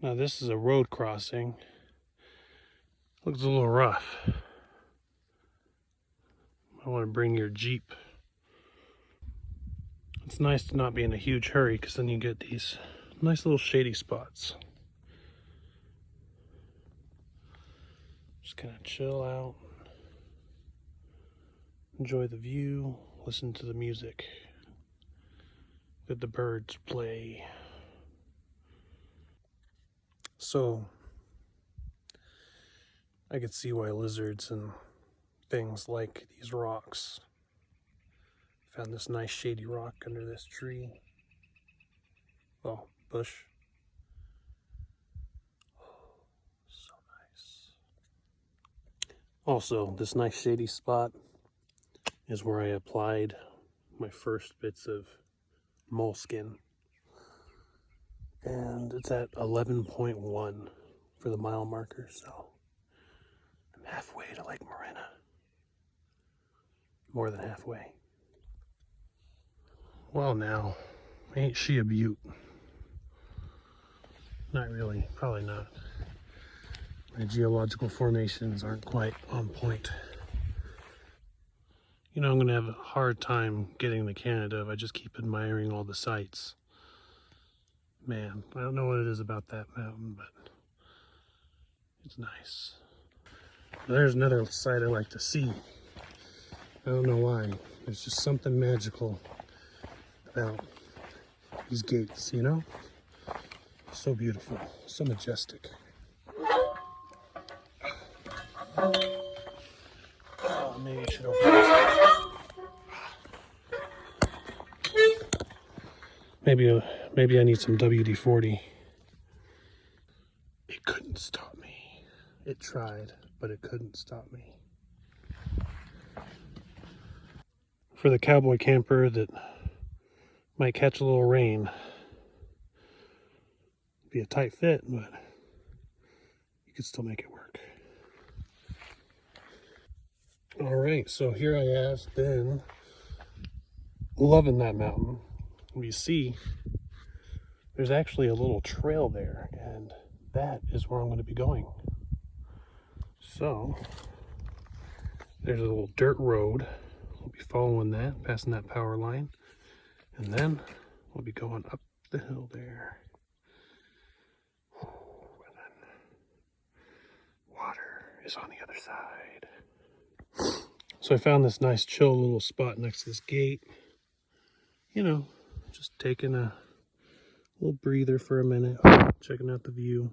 Now this is a road crossing. Looks a little rough. I want to bring your Jeep. It's nice to not be in a huge hurry because then you get these nice little shady spots. Just kind of chill out, enjoy the view, listen to the music, let the birds play. So I could see why lizards and things like these rocks. Found this nice shady rock under this tree. Oh, bush. So nice. Also, this nice shady spot is where I applied my first bits of moleskin. And it's at 11.1 for the mile marker, so I'm halfway to Lake Morena. More than halfway. Well now, ain't she a beaut? Not really, probably not. My geological formations aren't quite on point. You know, I'm gonna have a hard time getting to Canada if I just keep admiring all the sights. Man, I don't know what it is about that mountain, but it's nice. There's another sight I like to see. I don't know why. There's just something magical about these gates, you know? So beautiful, so majestic. Oh, maybe I should open this. Maybe I need some WD-40. It couldn't stop me. It tried, but it couldn't stop me. For the cowboy camper that might catch a little rain, be a tight fit, but you could still make it work. All right, so here I have been loving that mountain. You see, there's actually a little trail there, and that is where I'm going to be going. So there's a little dirt road. We'll be following that, passing that power line, and then we'll be going up the hill there. And then water is on the other side. So I found this nice chill little spot next to this gate. You know, just taking a little breather for a minute, checking out the view.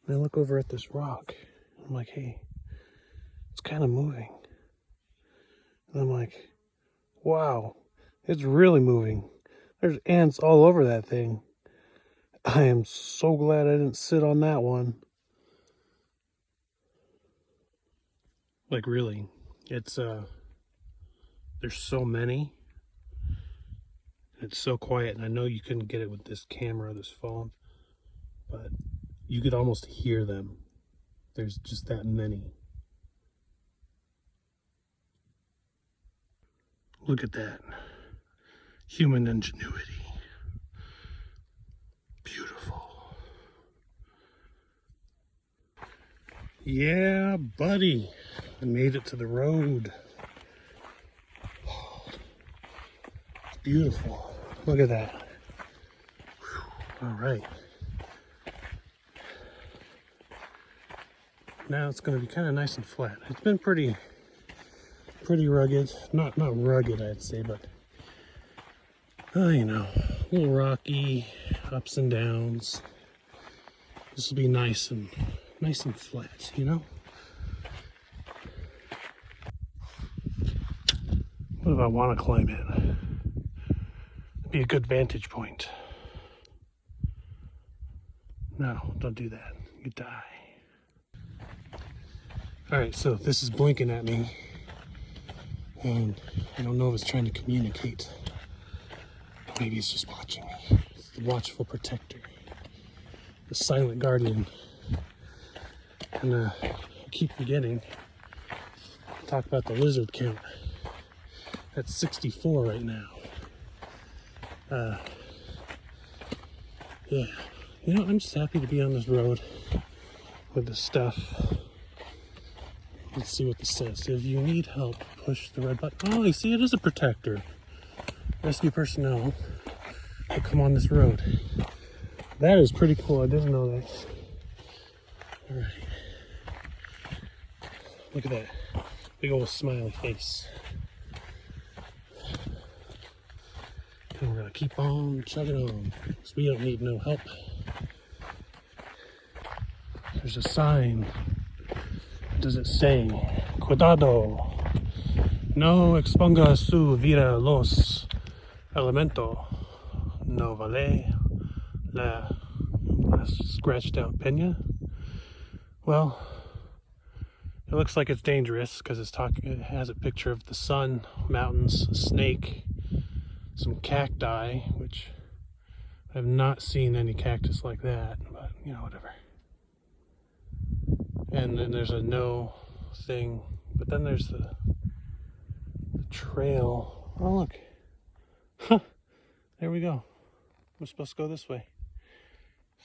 And I look over at this rock. I'm like, hey, it's kind of moving. And I'm like, wow, it's really moving. There's ants all over that thing. I am so glad I didn't sit on that one. Like really, it's there's so many. It's so quiet, and I know you couldn't get it with this camera, this phone, but you could almost hear them. There's just that many. Look at that. Human ingenuity. Beautiful. Yeah, buddy. I made it to the road. It's beautiful. Look at that. Whew. All right. Now it's going to be kind of nice and flat. It's been pretty rugged. Not rugged, I'd say, but you know, a little rocky, ups and downs. This will be nice and flat, you know. What if I want to climb it? It'd be a good vantage point. No, don't do that. You die. All right, so this is blinking at me, and I don't know if it's trying to communicate. Maybe it's just watching me. It's the watchful protector, the silent guardian. And I keep forgetting to talk about the lizard count. That's 64 right now. Yeah, You know, I'm just happy to be on this road with this stuff. Let's see what this says. If you need help, push the red button. Oh, you see, it is a protector. Rescue personnel will come on this road. That is pretty cool. I didn't know that. All right. Look at that. Big old smiley face. And we're going to keep on chugging on. Because we don't need no help. There's a sign. What does it say? Cuidado. No exponga su vida a los elementos. No vale la scratched out peña. Well, it looks like it's dangerous because it has a picture of the sun, mountains, a snake, some cacti, which I have not seen any cactus like that, but you know, whatever. And then there's a no thing, but then there's the trail. Oh, look. Huh. There we go. We're supposed to go this way.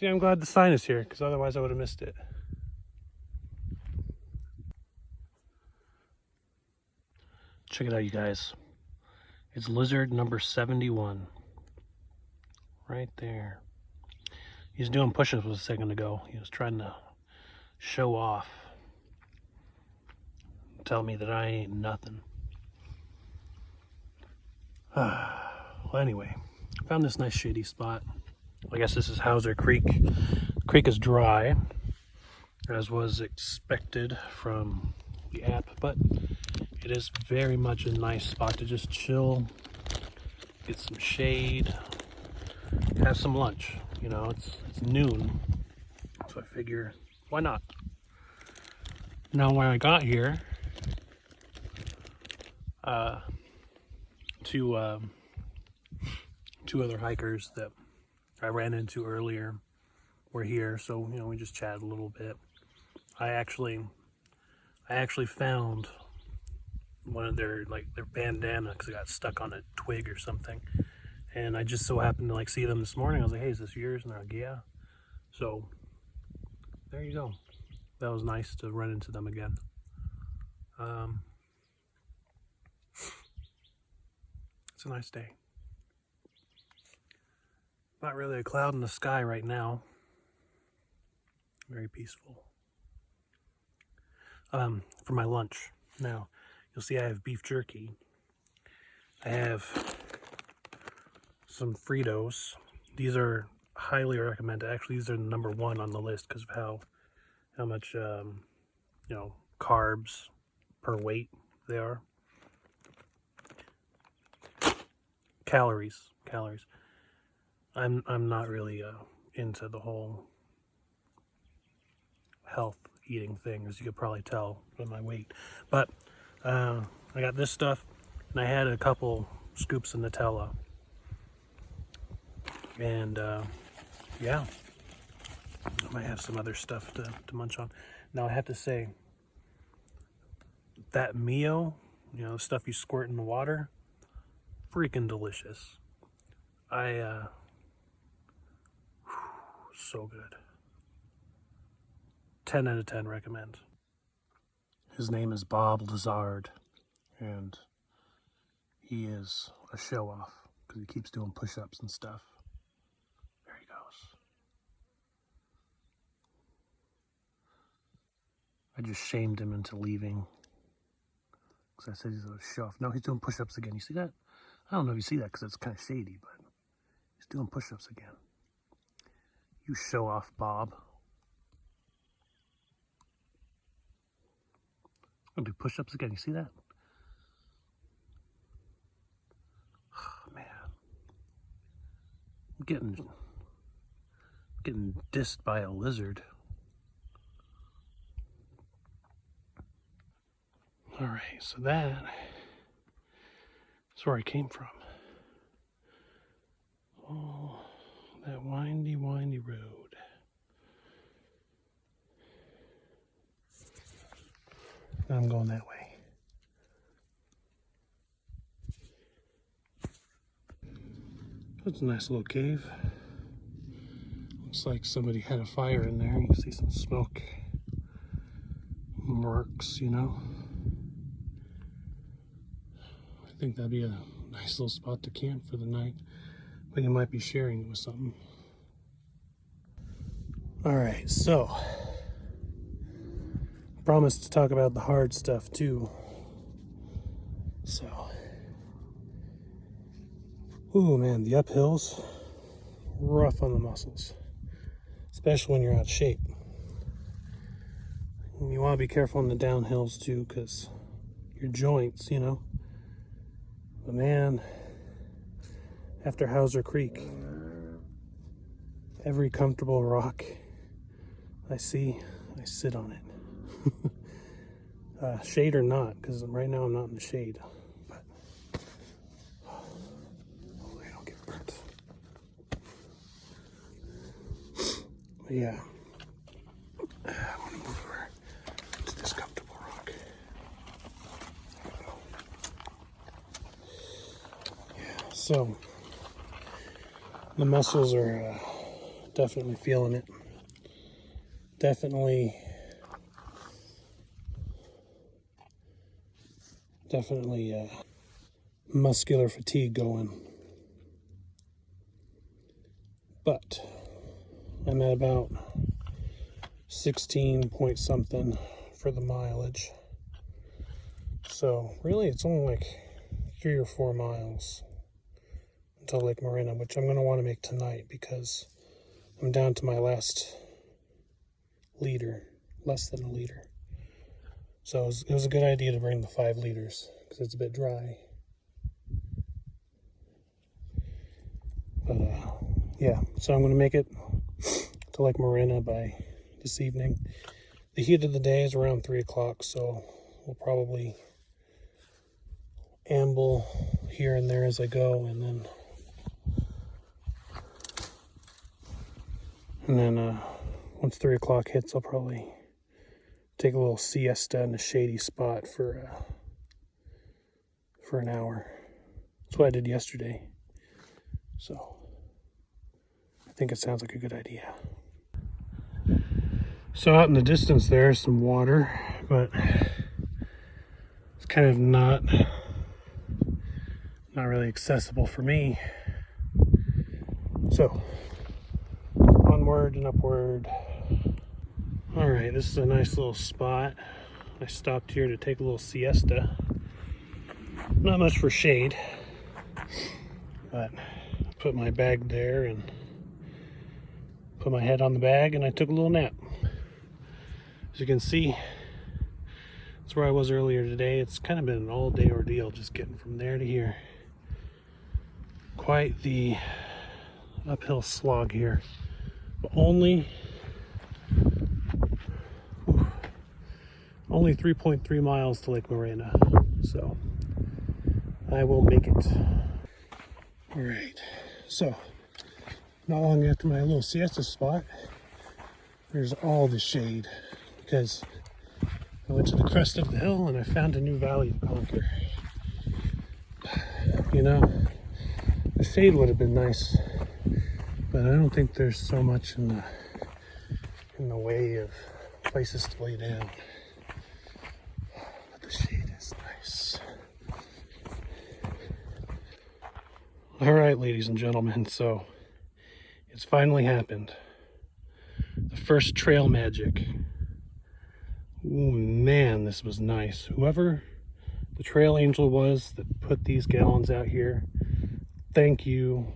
See, I'm glad the sign is here, because otherwise I would have missed it. Check it out, you guys. It's lizard number 71. Right there. He was doing push-ups a second ago. He was trying to show off. Tell me that I ain't nothing. Well, anyway, found this nice shady spot. I guess this is Hauser Creek. The creek is dry, as was expected from the app, but it is very much a nice spot to just chill, get some shade, have some lunch. You know, it's noon, so I figure, why not? Now, when I got here, two other hikers that I ran into earlier were here, so you know, we just chatted a little bit. I actually found one of their bandana because it got stuck on a twig or something, and I just so happened to see them this morning. I was like, hey, is this yours? And they're like, yeah. So there you go. That was nice to run into them again. It's a nice day. Not really a cloud in the sky right now. Very peaceful. For my lunch now, you'll see I have beef jerky. I have some Fritos. These are highly recommended. Actually, these are number one on the list because of how much carbs per weight they are. Calories. I'm not really into the whole health eating thing, as you could probably tell by my weight. But I got this stuff, and I had a couple scoops of Nutella. And yeah, I might have some other stuff to munch on. Now I have to say, that Mio, the stuff you squirt in the water, freaking delicious. So good. 10 out of 10 recommend. His name is Bob Lazard, and he is a show-off because he keeps doing push-ups and stuff. There he goes. I just shamed him into leaving because I said he's a show-off. No, he's doing push-ups again. You see that? I don't know if you see that because it's kind of shady, but he's doing push-ups again. You show-off, Bob. I'm gonna do push-ups again. You see that? Oh, man, I'm getting dissed by a lizard. All right, so that's where I came from. Oh, that windy road. Now I'm going that way. That's a nice little cave. Looks like somebody had a fire in there. You can see some smoke marks, you know. I think that'd be a nice little spot to camp for the night, but you might be sharing it with something. All right, so promised to talk about the hard stuff too. So, ooh man, the uphills, rough on the muscles, especially when you're out of shape. And you want to be careful on the downhills too, because your joints, you know. But man, after Hauser Creek, every comfortable rock I see, I sit on it. Shade or not, because right now I'm not in the shade. But hopefully I don't get burnt. But yeah, I want to move over to this comfortable rock. Yeah, so the muscles are definitely feeling it. Definitely muscular fatigue going. But I'm at about 16 point something for the mileage. So really it's only like 3 or 4 miles until Lake Morena, which I'm going to want to make tonight because I'm down to my last liter, less than a liter. So it was a good idea to bring the 5 liters because it's a bit dry. But yeah, so I'm going to make it to Lake Morena by this evening. The heat of the day is around 3 o'clock, so we'll probably amble here and there as I go, and then once 3 o'clock hits, I'll probably take a little siesta in a shady spot for an hour. That's what I did yesterday. So I think it sounds like a good idea. So out in the distance there's some water, but it's kind of not really accessible for me. So onward and upward. All right, this is a nice little spot. I stopped here to take a little siesta. Not much for shade, but I put my bag there and put my head on the bag and I took a little nap. As you can see, that's where I was earlier today. It's kind of been an all-day ordeal just getting from there to here. Quite the uphill slog here, but only 3.3 miles to Lake Morena, so I will make it. All right, so not long after my little siesta spot, there's all the shade because I went to the crest of the hill and I found a new valley to conquer. You know, the shade would have been nice, but I don't think there's so much in the way of places to lay down. But the shade is nice. All right, ladies and gentlemen, so it's finally happened. The first trail magic. Ooh, man, this was nice. Whoever the trail angel was that put these gallons out here, thank you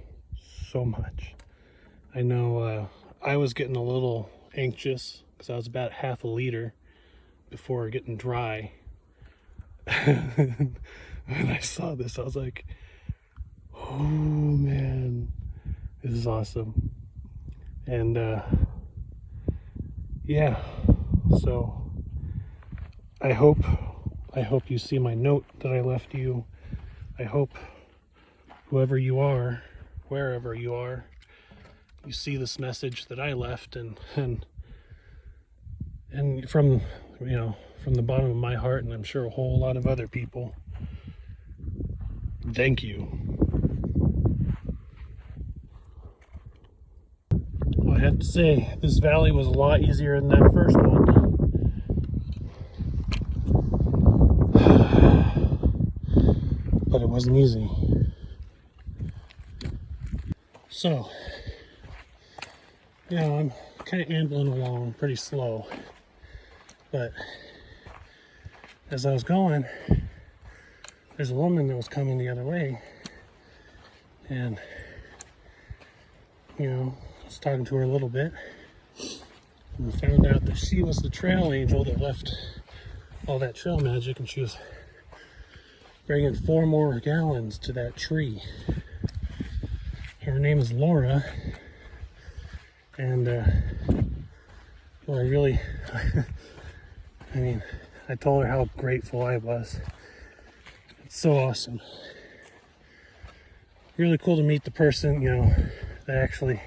so much. I know I was getting a little anxious because I was about half a liter before getting dry. When I saw this, I was like, oh man, this is awesome. And yeah, so I hope you see my note that I left you. I hope whoever you are, wherever you are, you see this message that I left, and from, you know, from the bottom of my heart, and I'm sure a whole lot of other people, thank you. Well, I have to say, this valley was a lot easier than that first one. But it wasn't easy. So, you know, I'm kind of ambling along pretty slow. But as I was going, there's a woman that was coming the other way. And, you know, I was talking to her a little bit. And we found out that she was the trail angel that left all that trail magic, and she was bringing 4 more gallons to that tree. Her name is Laura, and well, I really, I mean, I told her how grateful I was. It's so awesome. Really cool to meet the person, you know, that actually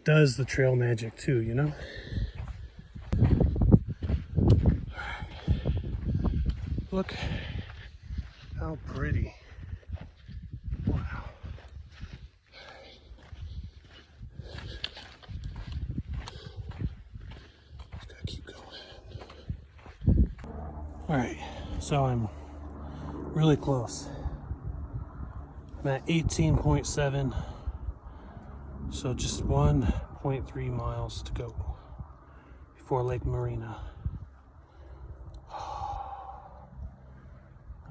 does the trail magic too, you know? Look how pretty. Wow. Just gotta keep going. Alright, so I'm really close. I'm at 18.7, so just 1.3 miles to go before Lake Morena.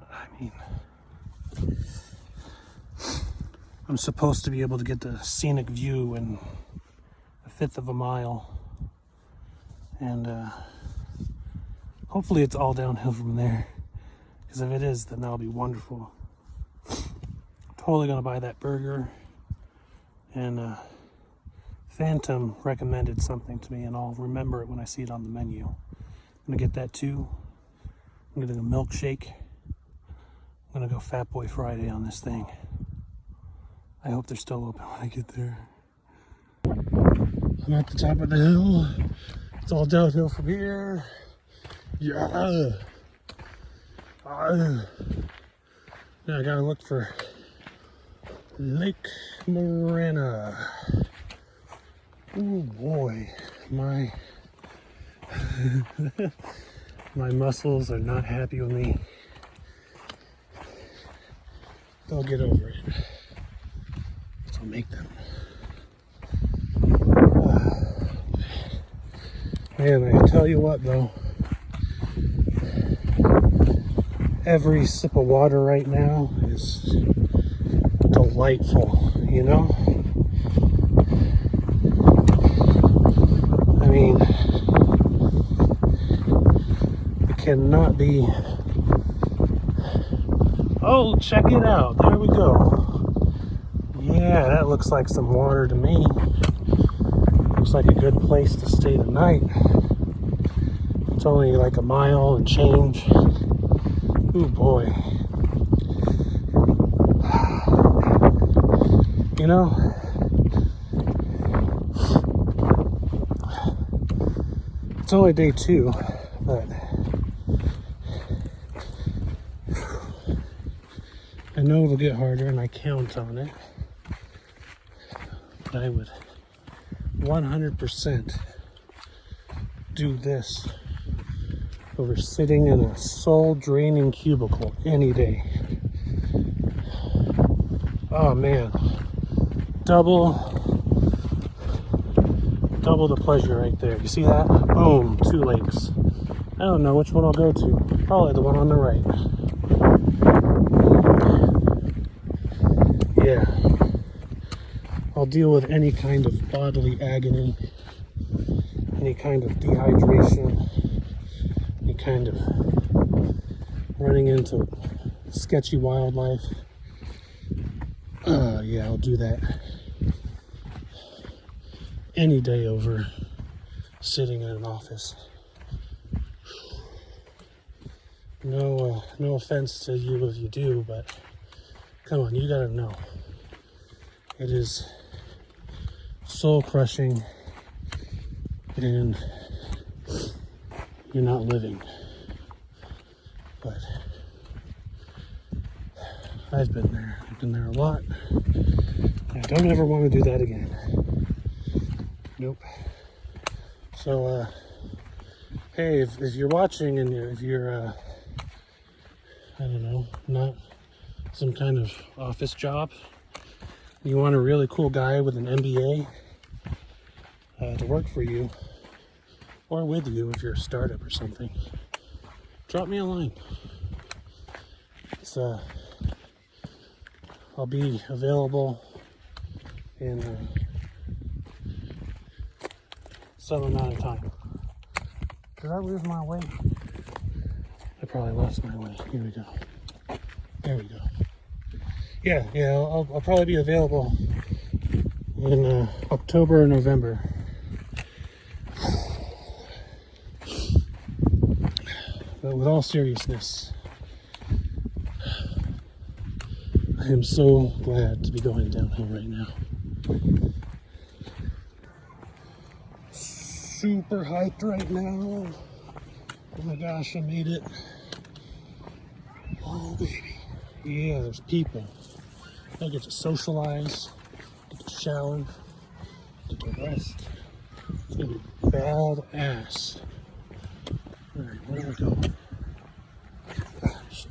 I mean, I'm supposed to be able to get the scenic view in 1/5 of a mile, and hopefully it's all downhill from there, because if it is, then that'll be wonderful. Totally gonna buy that burger, and Phantom recommended something to me, and I'll remember it when I see it on the menu. I'm gonna get that too. I'm gonna get a milkshake. I'm gonna go Fat Boy Friday on this thing. I hope they're still open when I get there. I'm at the top of the hill. It's all downhill from here. Yeah. Now I gotta look for Lake Morena. Oh boy, my my muscles are not happy with me. They'll get over it. So I'll make them. Man, I tell you what though, every sip of water right now is delightful, you know? I mean, it cannot be. Oh, check it out. There we go. Yeah, that looks like some water to me. Looks like a good place to stay tonight. It's only like a mile and change. Ooh, boy. You know, it's only day 2, but I know it'll get harder, and I count on it. But I would 100% do this over sitting in a soul-draining cubicle any day. Oh man, double the pleasure right there. You see that? Boom, 2 lakes. I don't know which one I'll go to. Probably the one on the right. Yeah, I'll deal with any kind of bodily agony, any kind of dehydration, any kind of running into sketchy wildlife. Yeah, I'll do that any day over sitting in an office. No offense to you if you do, but come on, you gotta know. It is soul crushing, and you're not living. But I've been there. I've been there a lot. I don't ever want to do that again. Nope. So, hey, if you're watching and if you're, I don't know, not some kind of office job, you want a really cool guy with an MBA to work for you, or with you if you're a startup or something, drop me a line. It's, I'll be available in some amount of time. Did I lose my way? I probably lost my way. Here we go. There we go. Yeah, I'll probably be available in October or November. But with all seriousness, I am so glad to be going downhill right now. Super hyped right now. Oh my gosh, I made it. Oh baby. Yeah, there's people. I get to socialize, get to shower, get to rest. It's gonna be badass. Alright, where do I go? Gosh.